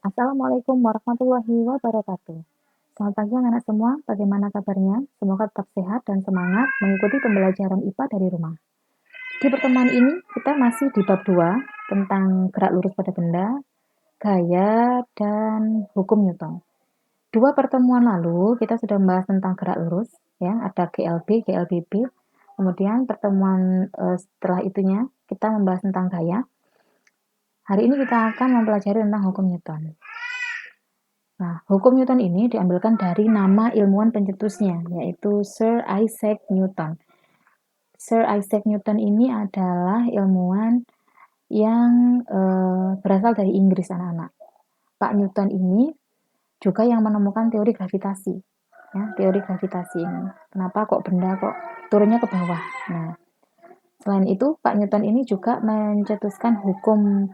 Assalamualaikum warahmatullahi wabarakatuh. Selamat pagi anak-anak semua, bagaimana kabarnya? Semoga tetap sehat dan semangat mengikuti pembelajaran IPA dari rumah. Di pertemuan ini kita masih di bab 2 tentang gerak lurus pada benda, gaya, dan hukum Newton. 2 pertemuan lalu kita sudah membahas tentang gerak lurus, ya, ada GLB, GLBB. Kemudian pertemuan setelah itunya kita membahas tentang gaya. Hari ini kita akan mempelajari tentang hukum Newton. Nah, hukum Newton ini diambilkan dari nama ilmuwan pencetusnya, yaitu Sir Isaac Newton. Sir Isaac Newton ini adalah ilmuwan yang berasal dari Inggris, anak-anak. Pak Newton ini juga yang menemukan teori gravitasi. Ya, teori gravitasi ini. Kenapa kok benda kok turunnya ke bawah? Nah, selain itu, Pak Newton ini juga mencetuskan hukum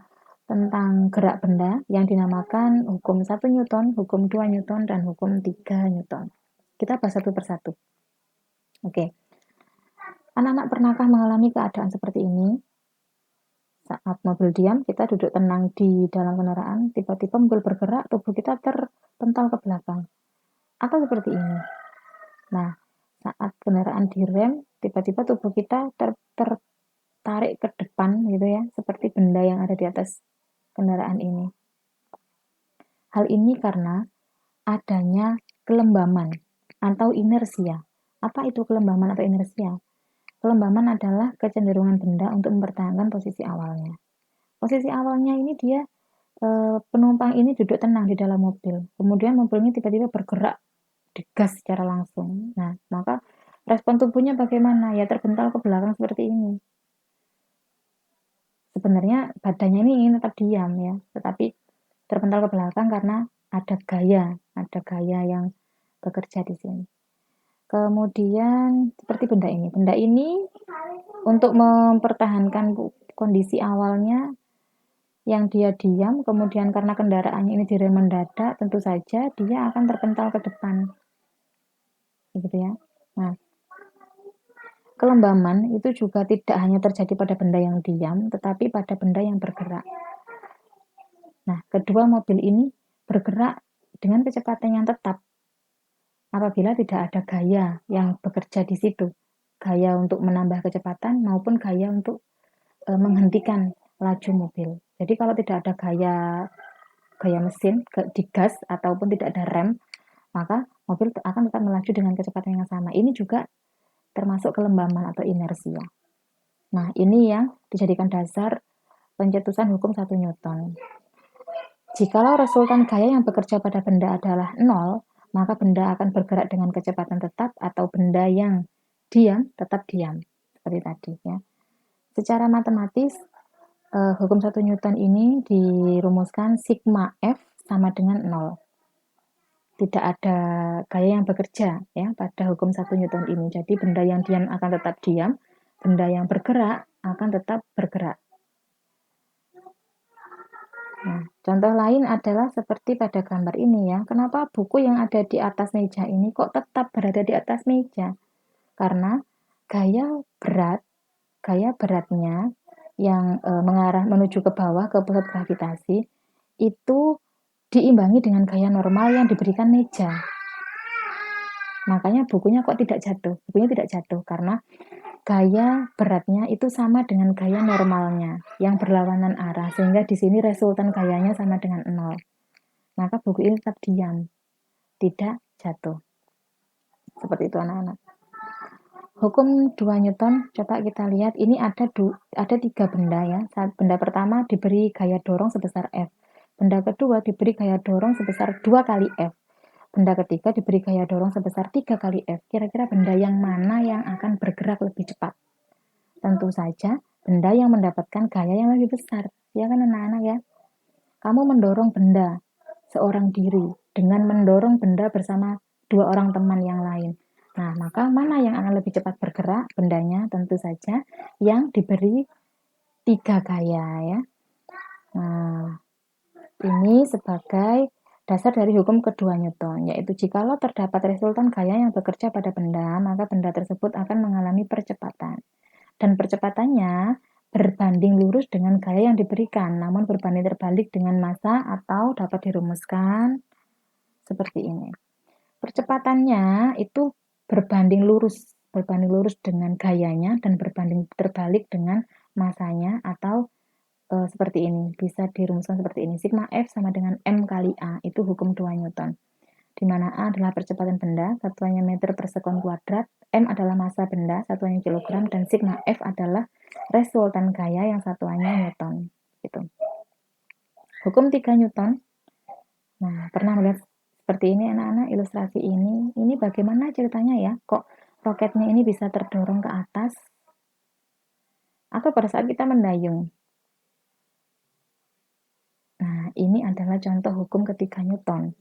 tentang gerak benda yang dinamakan hukum 1 Newton, hukum 2 Newton, dan hukum 3 Newton. Kita bahas satu persatu. Oke. Anak-anak pernahkah mengalami keadaan seperti ini? Saat mobil diam, kita duduk tenang di dalam kendaraan, tiba-tiba mobil bergerak, tubuh kita terpental ke belakang. Atau seperti ini. Nah, saat kendaraan direm, tiba-tiba tubuh kita tertarik ke depan gitu ya, seperti benda yang ada di atas kendaraan ini. Hal ini karena adanya kelembaman atau inersia. Apa itu kelembaman atau inersia? Kelembaman adalah kecenderungan benda untuk mempertahankan posisi awalnya. Posisi awalnya ini dia penumpang ini duduk tenang di dalam mobil. Kemudian mobilnya tiba-tiba bergerak digas secara langsung. Nah, maka respon tubuhnya bagaimana? Ya terbental ke belakang seperti ini. Sebenarnya badannya ini ingin tetap diam ya, tetapi terpental ke belakang karena ada gaya yang bekerja di sini. Kemudian seperti benda ini. Benda ini untuk mempertahankan kondisi awalnya yang dia diam, kemudian karena kendaraannya ini direm mendadak, tentu saja dia akan terpental ke depan. Begitu ya. Nah, kelembaman itu juga tidak hanya terjadi pada benda yang diam, tetapi pada benda yang bergerak. Nah, kedua mobil ini bergerak dengan kecepatan yang tetap apabila tidak ada gaya yang bekerja di situ. Gaya untuk menambah kecepatan maupun gaya untuk menghentikan laju mobil. Jadi kalau tidak ada gaya mesin, digas ataupun tidak ada rem, maka mobil akan tetap melaju dengan kecepatan yang sama. Ini juga termasuk kelembaman atau inersia. Nah, ini yang dijadikan dasar pencetusan hukum 1 Newton. Jikalau resultan gaya yang bekerja pada benda adalah 0, maka benda akan bergerak dengan kecepatan tetap atau benda yang diam tetap diam. Seperti tadi ya. Secara matematis, hukum 1 Newton ini dirumuskan sigma F sama dengan 0. Tidak ada gaya yang bekerja ya pada hukum 1 Newton ini. Jadi benda yang diam akan tetap diam, benda yang bergerak akan tetap bergerak. Nah, contoh lain adalah seperti pada gambar ini ya. Kenapa buku yang ada di atas meja ini kok tetap berada di atas meja? Karena gaya beratnya yang mengarah menuju ke bawah ke pusat gravitasi itu diimbangi dengan gaya normal yang diberikan meja. Makanya bukunya kok tidak jatuh? Bukunya tidak jatuh karena gaya beratnya itu sama dengan gaya normalnya yang berlawanan arah, sehingga di sini resultan gayanya sama dengan 0. Maka buku ini tetap diam, tidak jatuh. Seperti itu anak-anak. Hukum 2 Newton, coba kita lihat, ini ada 3 benda ya. Benda pertama diberi gaya dorong sebesar F. Benda kedua diberi gaya dorong sebesar 2 kali F. Benda ketiga diberi gaya dorong sebesar 3 kali F. Kira-kira benda yang mana yang akan bergerak lebih cepat? Tentu saja benda yang mendapatkan gaya yang lebih besar. Ya kan anak-anak ya? Kamu mendorong benda seorang diri dengan mendorong benda bersama 2 orang teman yang lain. Nah, maka mana yang akan lebih cepat bergerak bendanya? Tentu saja yang diberi 3 gaya ya. Nah, ini sebagai dasar dari hukum kedua Newton, yaitu jikalau terdapat resultan gaya yang bekerja pada benda, maka benda tersebut akan mengalami percepatan. Dan percepatannya berbanding lurus dengan gaya yang diberikan, namun berbanding terbalik dengan massa atau dapat dirumuskan seperti ini. Percepatannya itu berbanding lurus dengan gayanya dan berbanding terbalik dengan massanya atau seperti ini. Bisa dirumuskan seperti ini. Sigma F sama dengan M kali A, itu hukum 2 Newton. Di mana A adalah percepatan benda, satuannya meter per sekon kuadrat, M adalah massa benda, satuannya kilogram, dan sigma F adalah resultan gaya yang satuannya Newton. Gitu. Hukum 3 Newton. Nah, pernah melihat seperti ini anak-anak ilustrasi ini? Ini bagaimana ceritanya ya? Kok roketnya ini bisa terdorong ke atas? Atau pada saat kita mendayung? Nah, ini adalah contoh hukum ketiga Newton.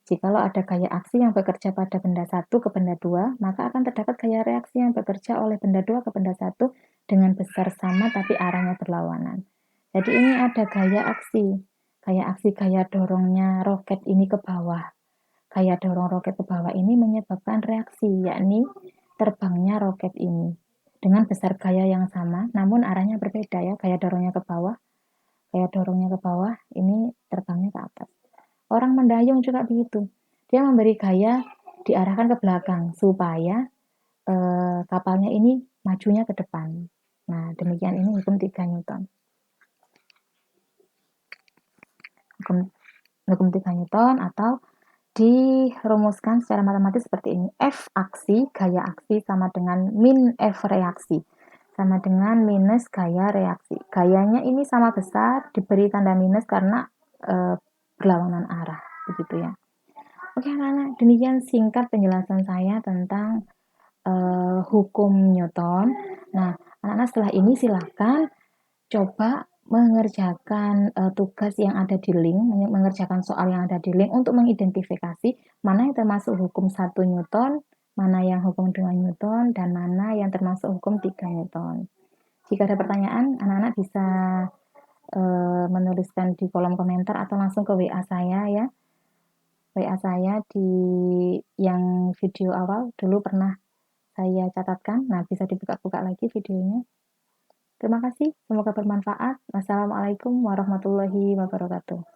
Jikalau ada gaya aksi yang bekerja pada benda satu ke benda dua, maka akan terdapat gaya reaksi yang bekerja oleh benda dua ke benda satu dengan besar sama tapi arahnya berlawanan. Jadi ini ada gaya aksi. Gaya dorongnya roket ini ke bawah. Gaya dorong roket ke bawah ini menyebabkan reaksi, yakni terbangnya roket ini. Dengan besar gaya yang sama, namun arahnya berbeda ya. Gaya dorongnya ke bawah, ini terbangnya ke atas. Orang mendayung juga begitu. Dia memberi gaya diarahkan ke belakang supaya kapalnya ini majunya ke depan. Nah, demikian ini hukum 3 Newton. Hukum 3 Newton atau dirumuskan secara matematis seperti ini. F aksi, gaya aksi sama dengan min F reaksi. Sama dengan minus gaya reaksi. Gayanya ini sama besar, diberi tanda minus karena berlawanan arah. Begitu ya. Oke anak-anak, demikian singkat penjelasan saya tentang hukum Newton. Nah, anak-anak setelah ini silahkan coba mengerjakan tugas yang ada di link, mengerjakan soal yang ada di link untuk mengidentifikasi mana yang termasuk hukum 1 Newton, mana yang hukum 2 Newton, dan mana yang termasuk hukum 3 Newton. Jika ada pertanyaan, anak-anak bisa menuliskan di kolom komentar atau langsung ke WA saya ya. WA saya di yang video awal dulu pernah saya catatkan. Nah, bisa dibuka-buka lagi videonya. Terima kasih, semoga bermanfaat. Wassalamualaikum warahmatullahi wabarakatuh.